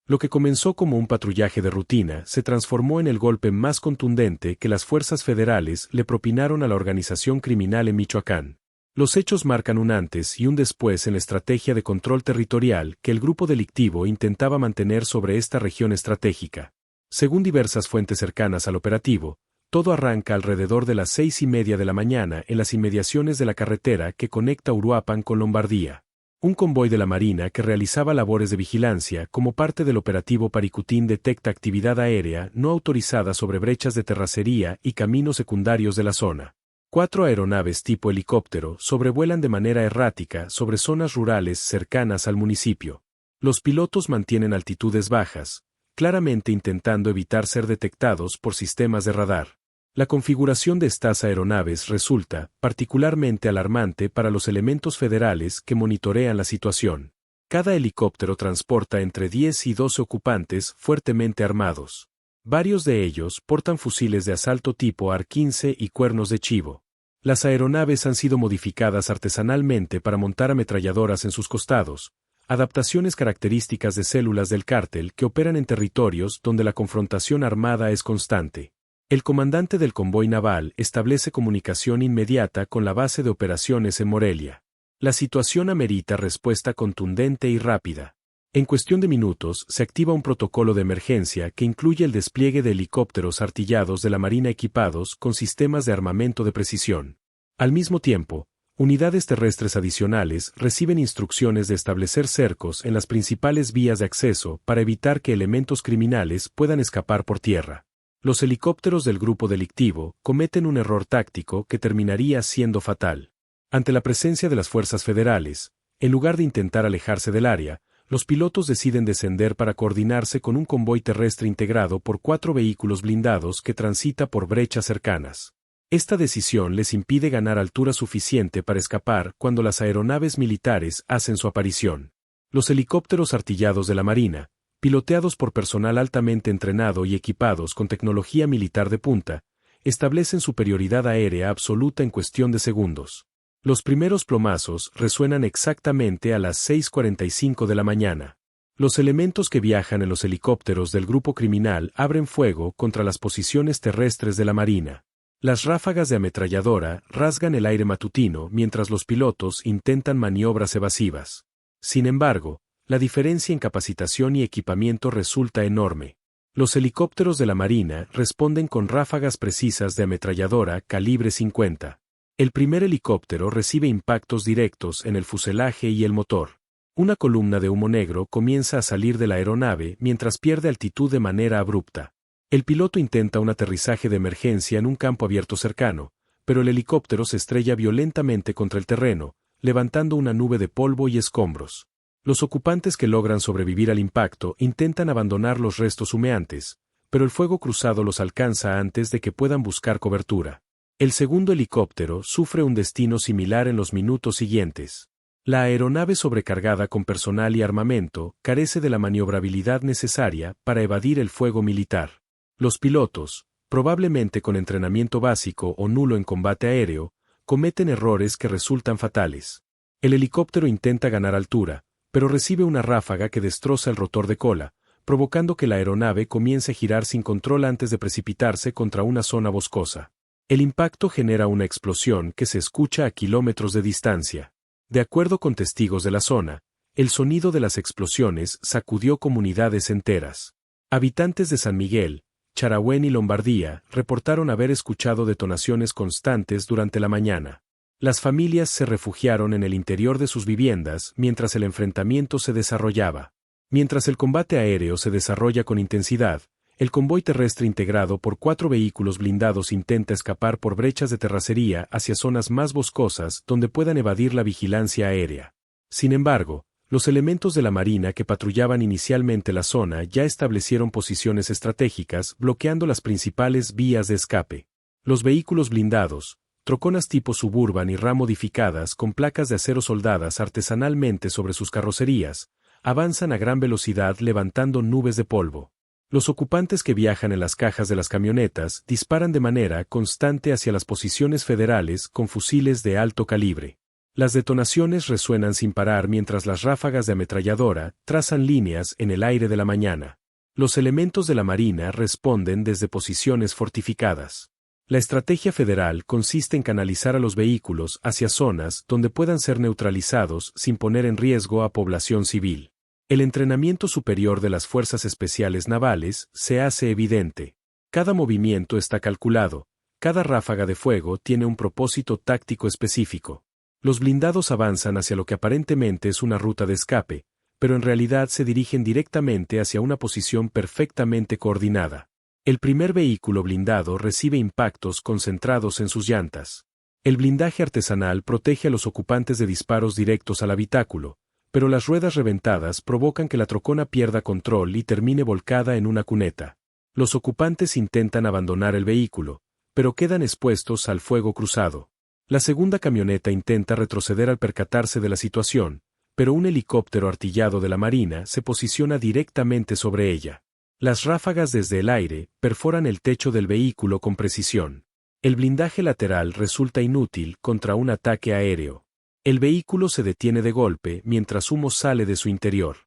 Lo que comenzó como un patrullaje de rutina se transformó en el golpe más contundente que las fuerzas federales le propinaron a la organización criminal en Michoacán. Los hechos marcan un antes y un después en la estrategia de control territorial que el grupo delictivo intentaba mantener sobre esta región estratégica. Según diversas fuentes cercanas al operativo, todo arranca alrededor de las 6:30 de la mañana en las inmediaciones de la carretera que conecta Uruapan con Lombardía. Un convoy de la Marina que realizaba labores de vigilancia como parte del operativo Paricutín detecta actividad aérea no autorizada sobre brechas de terracería y caminos secundarios de la zona. 4 aeronaves tipo helicóptero sobrevuelan de manera errática sobre zonas rurales cercanas al municipio. Los pilotos mantienen altitudes bajas, claramente intentando evitar ser detectados por sistemas de radar. La configuración de estas aeronaves resulta particularmente alarmante para los elementos federales que monitorean la situación. Cada helicóptero transporta entre 10 y 12 ocupantes fuertemente armados. Varios de ellos portan fusiles de asalto tipo AR-15 y cuernos de chivo. Las aeronaves han sido modificadas artesanalmente para montar ametralladoras en sus costados, adaptaciones características de células del cártel que operan en territorios donde la confrontación armada es constante. El comandante del convoy naval establece comunicación inmediata con la base de operaciones en Morelia. La situación amerita respuesta contundente y rápida. En cuestión de minutos se activa un protocolo de emergencia que incluye el despliegue de helicópteros artillados de la Marina equipados con sistemas de armamento de precisión. Al mismo tiempo, unidades terrestres adicionales reciben instrucciones de establecer cercos en las principales vías de acceso para evitar que elementos criminales puedan escapar por tierra. Los helicópteros del grupo delictivo cometen un error táctico que terminaría siendo fatal. Ante la presencia de las fuerzas federales, en lugar de intentar alejarse del área, los pilotos deciden descender para coordinarse con un convoy terrestre integrado por 4 vehículos blindados que transita por brechas cercanas. Esta decisión les impide ganar altura suficiente para escapar cuando las aeronaves militares hacen su aparición. Los helicópteros artillados de la Marina, piloteados por personal altamente entrenado y equipados con tecnología militar de punta, establecen superioridad aérea absoluta en cuestión de segundos. Los primeros plomazos resuenan exactamente a las 6:45 de la mañana. Los elementos que viajan en los helicópteros del grupo criminal abren fuego contra las posiciones terrestres de la Marina. Las ráfagas de ametralladora rasgan el aire matutino mientras los pilotos intentan maniobras evasivas. Sin embargo, la diferencia en capacitación y equipamiento resulta enorme. Los helicópteros de la Marina responden con ráfagas precisas de ametralladora calibre 50. El primer helicóptero recibe impactos directos en el fuselaje y el motor. Una columna de humo negro comienza a salir de la aeronave mientras pierde altitud de manera abrupta. El piloto intenta un aterrizaje de emergencia en un campo abierto cercano, pero el helicóptero se estrella violentamente contra el terreno, levantando una nube de polvo y escombros. Los ocupantes que logran sobrevivir al impacto intentan abandonar los restos humeantes, pero el fuego cruzado los alcanza antes de que puedan buscar cobertura. El segundo helicóptero sufre un destino similar en los minutos siguientes. La aeronave sobrecargada con personal y armamento carece de la maniobrabilidad necesaria para evadir el fuego militar. Los pilotos, probablemente con entrenamiento básico o nulo en combate aéreo, cometen errores que resultan fatales. El helicóptero intenta ganar altura, pero recibe una ráfaga que destroza el rotor de cola, provocando que la aeronave comience a girar sin control antes de precipitarse contra una zona boscosa. El impacto genera una explosión que se escucha a kilómetros de distancia. De acuerdo con testigos de la zona, el sonido de las explosiones sacudió comunidades enteras. Habitantes de San Miguel, Charahuén y Lombardía reportaron haber escuchado detonaciones constantes durante la mañana. Las familias se refugiaron en el interior de sus viviendas mientras el enfrentamiento se desarrollaba. Mientras el combate aéreo se desarrolla con intensidad, el convoy terrestre integrado por 4 vehículos blindados intenta escapar por brechas de terracería hacia zonas más boscosas donde puedan evadir la vigilancia aérea. Sin embargo, los elementos de la Marina que patrullaban inicialmente la zona ya establecieron posiciones estratégicas bloqueando las principales vías de escape. Los vehículos blindados, troconas tipo Suburban y RAM modificadas con placas de acero soldadas artesanalmente sobre sus carrocerías, avanzan a gran velocidad levantando nubes de polvo. Los ocupantes que viajan en las cajas de las camionetas disparan de manera constante hacia las posiciones federales con fusiles de alto calibre. Las detonaciones resuenan sin parar mientras las ráfagas de ametralladora trazan líneas en el aire de la mañana. Los elementos de la Marina responden desde posiciones fortificadas. La estrategia federal consiste en canalizar a los vehículos hacia zonas donde puedan ser neutralizados sin poner en riesgo a población civil. El entrenamiento superior de las Fuerzas Especiales Navales se hace evidente. Cada movimiento está calculado, cada ráfaga de fuego tiene un propósito táctico específico. Los blindados avanzan hacia lo que aparentemente es una ruta de escape, pero en realidad se dirigen directamente hacia una posición perfectamente coordinada. El primer vehículo blindado recibe impactos concentrados en sus llantas. El blindaje artesanal protege a los ocupantes de disparos directos al habitáculo, pero las ruedas reventadas provocan que la trocona pierda control y termine volcada en una cuneta. Los ocupantes intentan abandonar el vehículo, pero quedan expuestos al fuego cruzado. La segunda camioneta intenta retroceder al percatarse de la situación, pero un helicóptero artillado de la Marina se posiciona directamente sobre ella. Las ráfagas desde el aire perforan el techo del vehículo con precisión. El blindaje lateral resulta inútil contra un ataque aéreo. El vehículo se detiene de golpe mientras humo sale de su interior.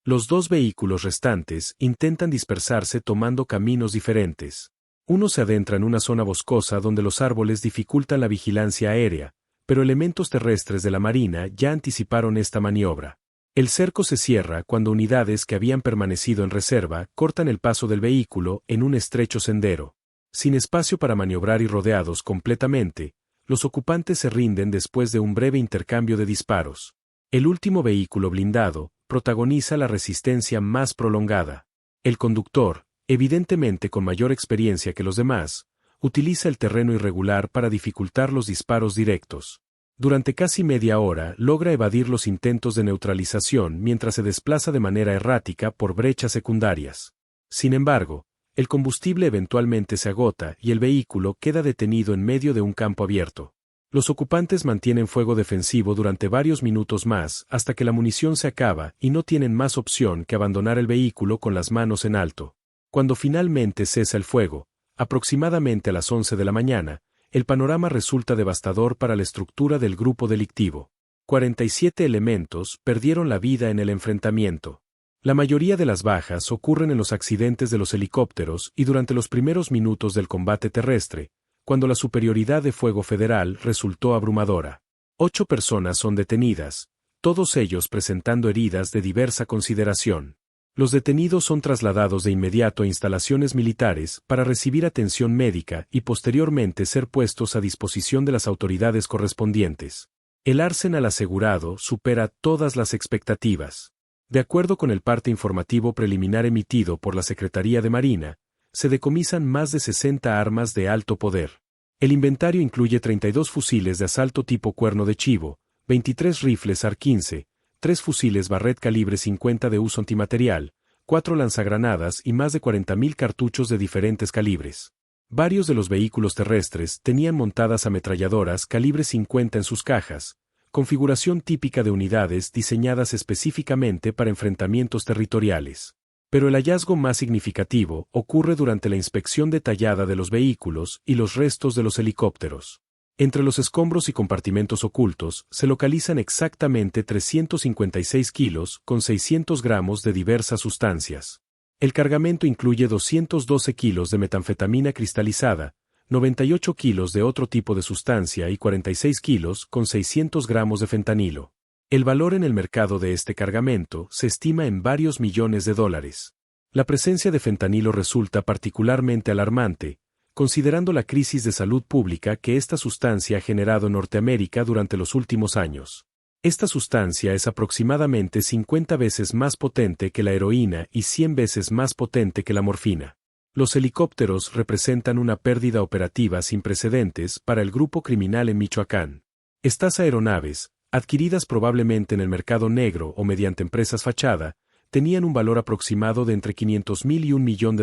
Los dos vehículos restantes intentan dispersarse tomando caminos diferentes. Uno se adentra en una zona boscosa donde los árboles dificultan la vigilancia aérea, pero elementos terrestres de la Marina ya anticiparon esta maniobra. El cerco se cierra cuando unidades que habían permanecido en reserva cortan el paso del vehículo en un estrecho sendero. Sin espacio para maniobrar y rodeados completamente, los ocupantes se rinden después de un breve intercambio de disparos. El último vehículo blindado protagoniza la resistencia más prolongada. El conductor, evidentemente con mayor experiencia que los demás, utiliza el terreno irregular para dificultar los disparos directos. Durante casi media hora logra evadir los intentos de neutralización mientras se desplaza de manera errática por brechas secundarias. Sin embargo, el combustible eventualmente se agota y el vehículo queda detenido en medio de un campo abierto. Los ocupantes mantienen fuego defensivo durante varios minutos más hasta que la munición se acaba y no tienen más opción que abandonar el vehículo con las manos en alto. Cuando finalmente cesa el fuego, aproximadamente a las 11 de la mañana, el panorama resulta devastador para la estructura del grupo delictivo. 47 elementos perdieron la vida en el enfrentamiento. La mayoría de las bajas ocurren en los accidentes de los helicópteros y durante los primeros minutos del combate terrestre, cuando la superioridad de fuego federal resultó abrumadora. 8 personas son detenidas, todos ellos presentando heridas de diversa consideración. Los detenidos son trasladados de inmediato a instalaciones militares para recibir atención médica y posteriormente ser puestos a disposición de las autoridades correspondientes. El arsenal asegurado supera todas las expectativas. De acuerdo con el parte informativo preliminar emitido por la Secretaría de Marina, se decomisan más de 60 armas de alto poder. El inventario incluye 32 fusiles de asalto tipo cuerno de chivo, 23 rifles AR-15, 3 fusiles Barrett calibre 50 de uso antimaterial, 4 lanzagranadas y más de 40.000 cartuchos de diferentes calibres. Varios de los vehículos terrestres tenían montadas ametralladoras calibre 50 en sus cajas, configuración típica de unidades diseñadas específicamente para enfrentamientos territoriales. Pero el hallazgo más significativo ocurre durante la inspección detallada de los vehículos y los restos de los helicópteros. Entre los escombros y compartimentos ocultos se localizan exactamente 356 kilos con 600 gramos de diversas sustancias. El cargamento incluye 212 kilos de metanfetamina cristalizada, 98 kilos de otro tipo de sustancia y 46 kilos con 600 gramos de fentanilo. El valor en el mercado de este cargamento se estima en varios millones de dólares. La presencia de fentanilo resulta particularmente alarmante, considerando la crisis de salud pública que esta sustancia ha generado en Norteamérica durante los últimos años. Esta sustancia es aproximadamente 50 veces más potente que la heroína y 100 veces más potente que la morfina. Los helicópteros representan una pérdida operativa sin precedentes para el grupo criminal en Michoacán. Estas aeronaves, adquiridas probablemente en el mercado negro o mediante empresas fachada, tenían un valor aproximado de entre $500,000 y $1 millón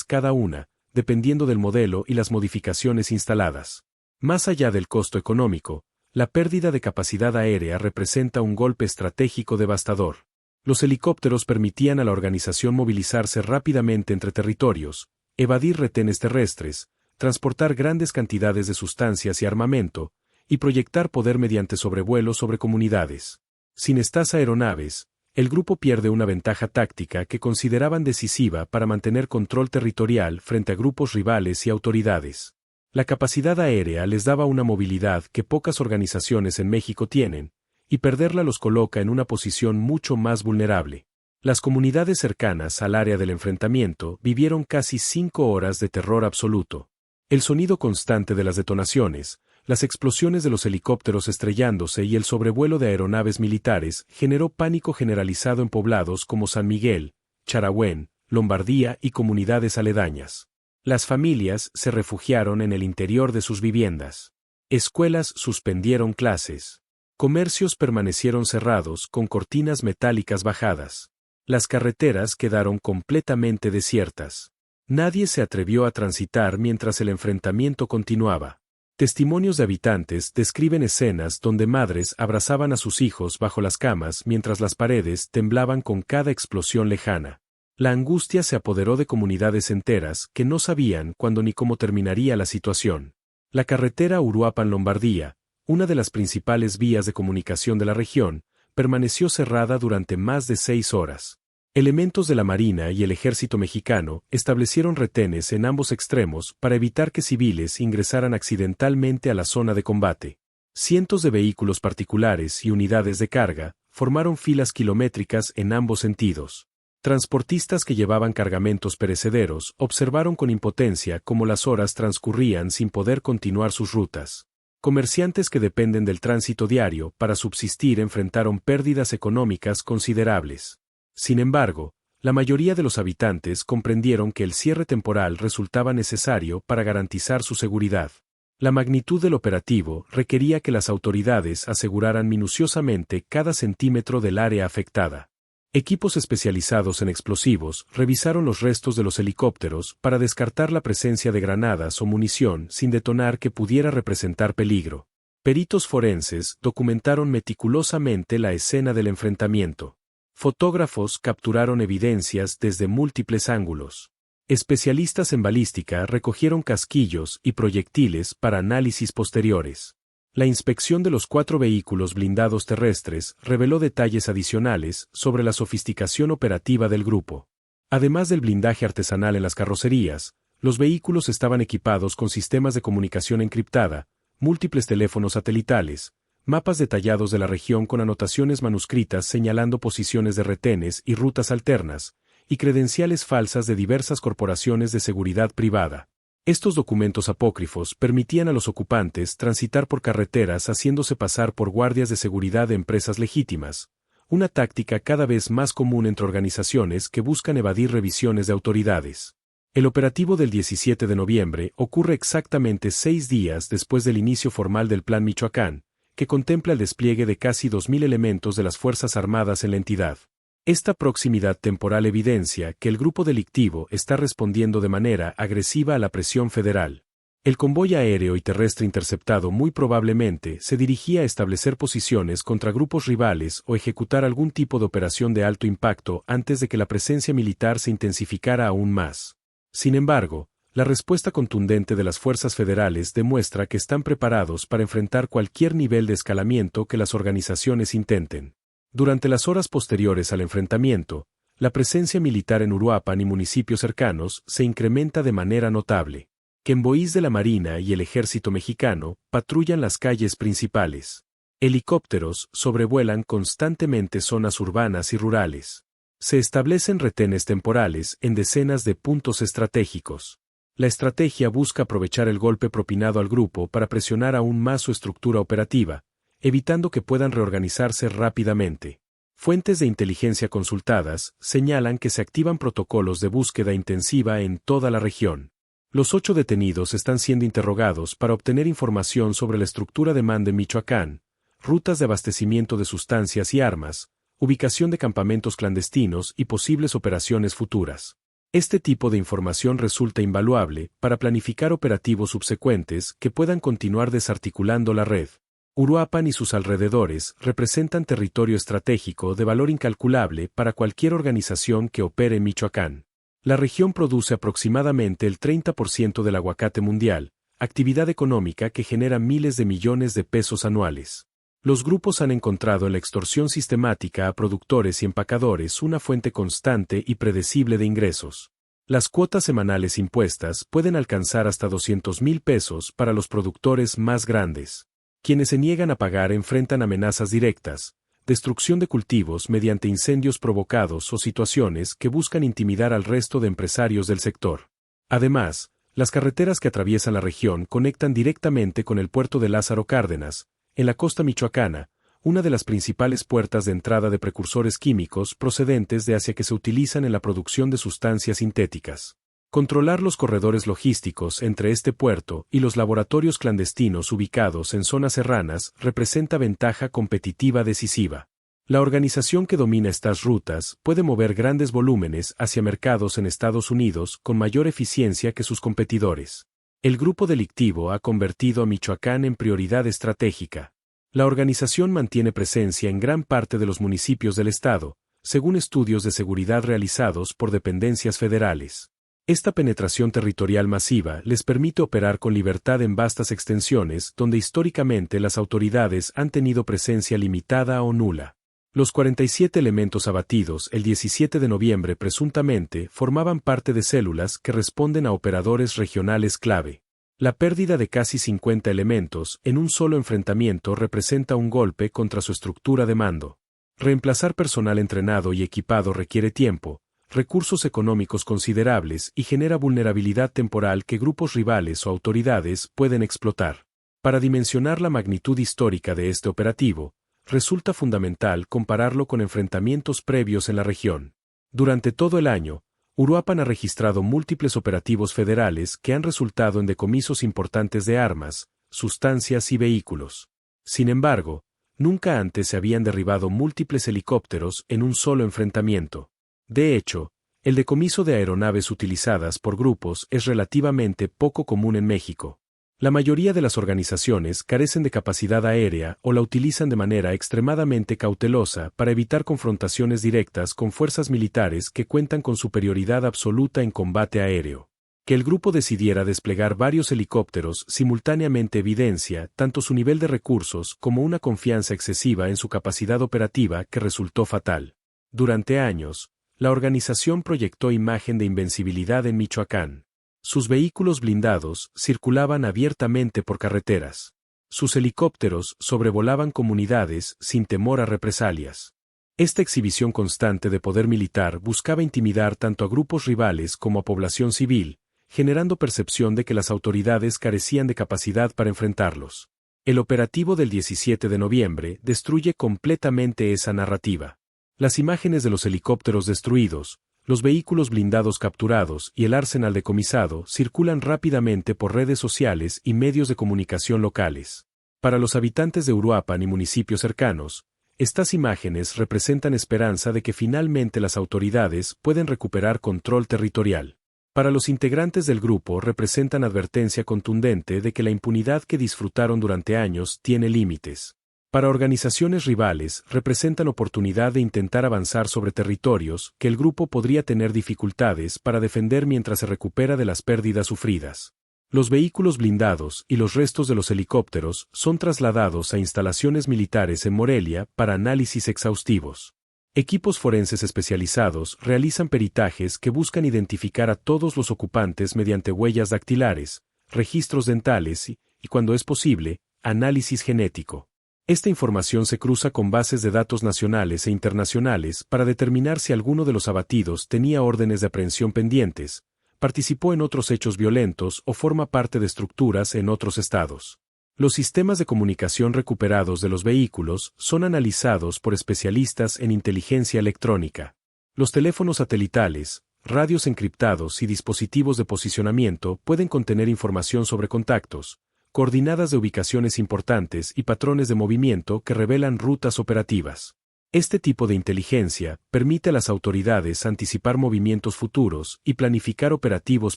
cada una, dependiendo del modelo y las modificaciones instaladas. Más allá del costo económico, la pérdida de capacidad aérea representa un golpe estratégico devastador. Los helicópteros permitían a la organización movilizarse rápidamente entre territorios, evadir retenes terrestres, transportar grandes cantidades de sustancias y armamento, y proyectar poder mediante sobrevuelos sobre comunidades. Sin estas aeronaves, el grupo pierde una ventaja táctica que consideraban decisiva para mantener control territorial frente a grupos rivales y autoridades. La capacidad aérea les daba una movilidad que pocas organizaciones en México tienen, y perderla los coloca en una posición mucho más vulnerable. Las comunidades cercanas al área del enfrentamiento vivieron casi 5 horas de terror absoluto. El sonido constante de las detonaciones, las explosiones de los helicópteros estrellándose y el sobrevuelo de aeronaves militares generó pánico generalizado en poblados como San Miguel, Charahuen, Lombardía y comunidades aledañas. Las familias se refugiaron en el interior de sus viviendas. Escuelas suspendieron clases. Comercios permanecieron cerrados con cortinas metálicas bajadas. Las carreteras quedaron completamente desiertas. Nadie se atrevió a transitar mientras el enfrentamiento continuaba. Testimonios de habitantes describen escenas donde madres abrazaban a sus hijos bajo las camas mientras las paredes temblaban con cada explosión lejana. La angustia se apoderó de comunidades enteras que no sabían cuándo ni cómo terminaría la situación. La carretera Uruapan-Lombardía, una de las principales vías de comunicación de la región, permaneció cerrada durante más de 6 horas. Elementos de la Marina y el Ejército mexicano establecieron retenes en ambos extremos para evitar que civiles ingresaran accidentalmente a la zona de combate. Cientos de vehículos particulares y unidades de carga formaron filas kilométricas en ambos sentidos. Transportistas que llevaban cargamentos perecederos observaron con impotencia cómo las horas transcurrían sin poder continuar sus rutas. Comerciantes que dependen del tránsito diario para subsistir enfrentaron pérdidas económicas considerables. Sin embargo, la mayoría de los habitantes comprendieron que el cierre temporal resultaba necesario para garantizar su seguridad. La magnitud del operativo requería que las autoridades aseguraran minuciosamente cada centímetro del área afectada. Equipos especializados en explosivos revisaron los restos de los helicópteros para descartar la presencia de granadas o munición sin detonar que pudiera representar peligro. Peritos forenses documentaron meticulosamente la escena del enfrentamiento. Fotógrafos capturaron evidencias desde múltiples ángulos. Especialistas en balística recogieron casquillos y proyectiles para análisis posteriores. La inspección de los 4 vehículos blindados terrestres reveló detalles adicionales sobre la sofisticación operativa del grupo. Además del blindaje artesanal en las carrocerías, los vehículos estaban equipados con sistemas de comunicación encriptada, múltiples teléfonos satelitales, mapas detallados de la región con anotaciones manuscritas señalando posiciones de retenes y rutas alternas, y credenciales falsas de diversas corporaciones de seguridad privada. Estos documentos apócrifos permitían a los ocupantes transitar por carreteras haciéndose pasar por guardias de seguridad de empresas legítimas, una táctica cada vez más común entre organizaciones que buscan evadir revisiones de autoridades. El operativo del 17 de noviembre ocurre exactamente 6 días después del inicio formal del Plan Michoacán, que contempla el despliegue de casi 2.000 elementos de las Fuerzas Armadas en la entidad. Esta proximidad temporal evidencia que el grupo delictivo está respondiendo de manera agresiva a la presión federal. El convoy aéreo y terrestre interceptado muy probablemente se dirigía a establecer posiciones contra grupos rivales o ejecutar algún tipo de operación de alto impacto antes de que la presencia militar se intensificara aún más. Sin embargo, la respuesta contundente de las fuerzas federales demuestra que están preparados para enfrentar cualquier nivel de escalamiento que las organizaciones intenten. Durante las horas posteriores al enfrentamiento, la presencia militar en Uruapan y municipios cercanos se incrementa de manera notable. Convoyes de la Marina y el Ejército mexicano patrullan las calles principales. Helicópteros sobrevuelan constantemente zonas urbanas y rurales. Se establecen retenes temporales en decenas de puntos estratégicos. La estrategia busca aprovechar el golpe propinado al grupo para presionar aún más su estructura operativa, evitando que puedan reorganizarse rápidamente. Fuentes de inteligencia consultadas señalan que se activan protocolos de búsqueda intensiva en toda la región. Los 8 detenidos están siendo interrogados para obtener información sobre la estructura de mando en Michoacán, rutas de abastecimiento de sustancias y armas, ubicación de campamentos clandestinos y posibles operaciones futuras. Este tipo de información resulta invaluable para planificar operativos subsecuentes que puedan continuar desarticulando la red. Uruapan y sus alrededores representan territorio estratégico de valor incalculable para cualquier organización que opere en Michoacán. La región produce aproximadamente el 30% del aguacate mundial, actividad económica que genera miles de millones de pesos anuales. Los grupos han encontrado en la extorsión sistemática a productores y empacadores una fuente constante y predecible de ingresos. Las cuotas semanales impuestas pueden alcanzar hasta 200,000 pesos para los productores más grandes. Quienes se niegan a pagar enfrentan amenazas directas, destrucción de cultivos mediante incendios provocados o situaciones que buscan intimidar al resto de empresarios del sector. Además, las carreteras que atraviesan la región conectan directamente con el puerto de Lázaro Cárdenas, en la costa michoacana, una de las principales puertas de entrada de precursores químicos procedentes de Asia que se utilizan en la producción de sustancias sintéticas. Controlar los corredores logísticos entre este puerto y los laboratorios clandestinos ubicados en zonas serranas representa ventaja competitiva decisiva. La organización que domina estas rutas puede mover grandes volúmenes hacia mercados en Estados Unidos con mayor eficiencia que sus competidores. El grupo delictivo ha convertido a Michoacán en prioridad estratégica. La organización mantiene presencia en gran parte de los municipios del estado, según estudios de seguridad realizados por dependencias federales. Esta penetración territorial masiva les permite operar con libertad en vastas extensiones donde históricamente las autoridades han tenido presencia limitada o nula. Los 47 elementos abatidos el 17 de noviembre presuntamente formaban parte de células que responden a operadores regionales clave. La pérdida de casi 50 elementos en un solo enfrentamiento representa un golpe contra su estructura de mando. Reemplazar personal entrenado y equipado requiere tiempo, recursos económicos considerables y genera vulnerabilidad temporal que grupos rivales o autoridades pueden explotar. Para dimensionar la magnitud histórica de este operativo, resulta fundamental compararlo con enfrentamientos previos en la región. Durante todo el año, Uruapan ha registrado múltiples operativos federales que han resultado en decomisos importantes de armas, sustancias y vehículos. Sin embargo, nunca antes se habían derribado múltiples helicópteros en un solo enfrentamiento. De hecho, el decomiso de aeronaves utilizadas por grupos es relativamente poco común en México. La mayoría de las organizaciones carecen de capacidad aérea o la utilizan de manera extremadamente cautelosa para evitar confrontaciones directas con fuerzas militares que cuentan con superioridad absoluta en combate aéreo. Que el grupo decidiera desplegar varios helicópteros simultáneamente evidencia tanto su nivel de recursos como una confianza excesiva en su capacidad operativa que resultó fatal. Durante años, la organización proyectó imagen de invencibilidad en Michoacán. Sus vehículos blindados circulaban abiertamente por carreteras. Sus helicópteros sobrevolaban comunidades sin temor a represalias. Esta exhibición constante de poder militar buscaba intimidar tanto a grupos rivales como a población civil, generando percepción de que las autoridades carecían de capacidad para enfrentarlos. El operativo del 17 de noviembre destruye completamente esa narrativa. Las imágenes de los helicópteros destruidos, los vehículos blindados capturados y el arsenal decomisado circulan rápidamente por redes sociales y medios de comunicación locales. Para los habitantes de Uruapan y municipios cercanos, estas imágenes representan esperanza de que finalmente las autoridades pueden recuperar control territorial. Para los integrantes del grupo representan advertencia contundente de que la impunidad que disfrutaron durante años tiene límites. Para organizaciones rivales representan oportunidad de intentar avanzar sobre territorios que el grupo podría tener dificultades para defender mientras se recupera de las pérdidas sufridas. Los vehículos blindados y los restos de los helicópteros son trasladados a instalaciones militares en Morelia para análisis exhaustivos. Equipos forenses especializados realizan peritajes que buscan identificar a todos los ocupantes mediante huellas dactilares, registros dentales y, cuando es posible, análisis genético. Esta información se cruza con bases de datos nacionales e internacionales para determinar si alguno de los abatidos tenía órdenes de aprehensión pendientes, participó en otros hechos violentos o forma parte de estructuras en otros estados. Los sistemas de comunicación recuperados de los vehículos son analizados por especialistas en inteligencia electrónica. Los teléfonos satelitales, radios encriptados y dispositivos de posicionamiento pueden contener información sobre contactos, coordenadas de ubicaciones importantes y patrones de movimiento que revelan rutas operativas. Este tipo de inteligencia permite a las autoridades anticipar movimientos futuros y planificar operativos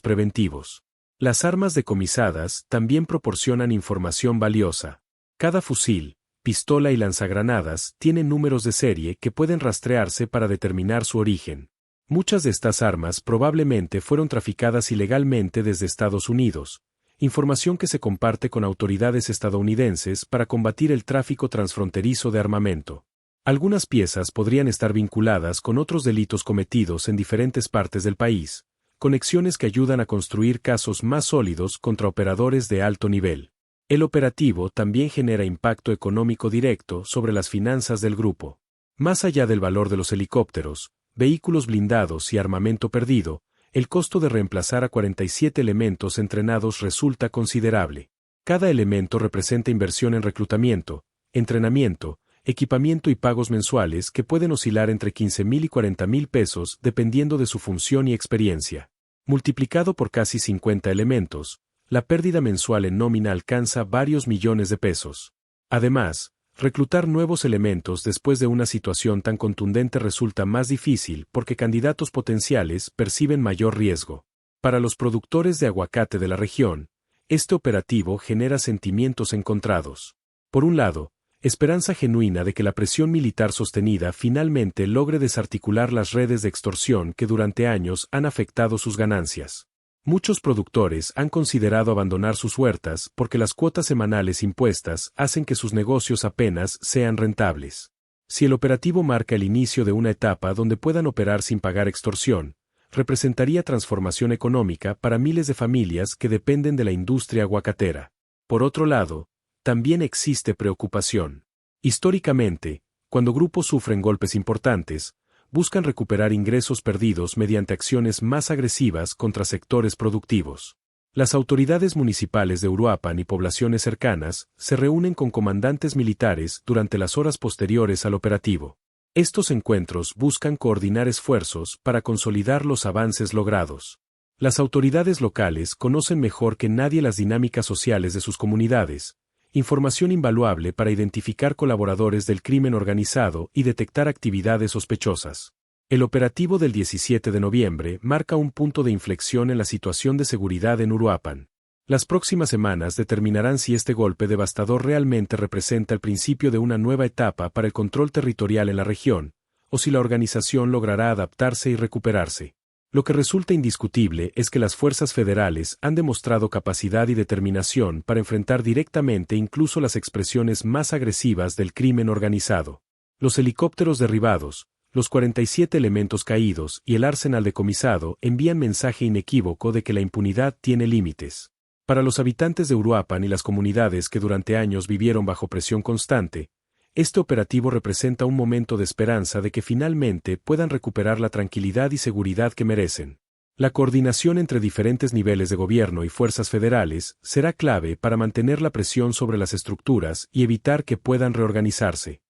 preventivos. Las armas decomisadas también proporcionan información valiosa. Cada fusil, pistola y lanzagranadas tienen números de serie que pueden rastrearse para determinar su origen. Muchas de estas armas probablemente fueron traficadas ilegalmente desde Estados Unidos, información que se comparte con autoridades estadounidenses para combatir el tráfico transfronterizo de armamento. Algunas piezas podrían estar vinculadas con otros delitos cometidos en diferentes partes del país, conexiones que ayudan a construir casos más sólidos contra operadores de alto nivel. El operativo también genera impacto económico directo sobre las finanzas del grupo. Más allá del valor de los helicópteros, vehículos blindados y armamento perdido, el costo de reemplazar a 47 elementos entrenados resulta considerable. Cada elemento representa inversión en reclutamiento, entrenamiento, equipamiento y pagos mensuales que pueden oscilar entre 15,000 y 40,000 pesos dependiendo de su función y experiencia. Multiplicado por casi 50 elementos, la pérdida mensual en nómina alcanza varios millones de pesos. Además, reclutar nuevos elementos después de una situación tan contundente resulta más difícil porque candidatos potenciales perciben mayor riesgo. Para los productores de aguacate de la región, este operativo genera sentimientos encontrados. Por un lado, esperanza genuina de que la presión militar sostenida finalmente logre desarticular las redes de extorsión que durante años han afectado sus ganancias. Muchos productores han considerado abandonar sus huertas porque las cuotas semanales impuestas hacen que sus negocios apenas sean rentables. Si el operativo marca el inicio de una etapa donde puedan operar sin pagar extorsión, representaría transformación económica para miles de familias que dependen de la industria aguacatera. Por otro lado, también existe preocupación. Históricamente, cuando grupos sufren golpes importantes, buscan recuperar ingresos perdidos mediante acciones más agresivas contra sectores productivos. Las autoridades municipales de Uruapan y poblaciones cercanas se reúnen con comandantes militares durante las horas posteriores al operativo. Estos encuentros buscan coordinar esfuerzos para consolidar los avances logrados. Las autoridades locales conocen mejor que nadie las dinámicas sociales de sus comunidades, información invaluable para identificar colaboradores del crimen organizado y detectar actividades sospechosas. El operativo del 17 de noviembre marca un punto de inflexión en la situación de seguridad en Uruapan. Las próximas semanas determinarán si este golpe devastador realmente representa el principio de una nueva etapa para el control territorial en la región, o si la organización logrará adaptarse y recuperarse. Lo que resulta indiscutible es que las fuerzas federales han demostrado capacidad y determinación para enfrentar directamente incluso las expresiones más agresivas del crimen organizado. Los helicópteros derribados, los 47 elementos caídos y el arsenal decomisado envían mensaje inequívoco de que la impunidad tiene límites. Para los habitantes de Uruapan y las comunidades que durante años vivieron bajo presión constante, este operativo representa un momento de esperanza de que finalmente puedan recuperar la tranquilidad y seguridad que merecen. La coordinación entre diferentes niveles de gobierno y fuerzas federales será clave para mantener la presión sobre las estructuras y evitar que puedan reorganizarse.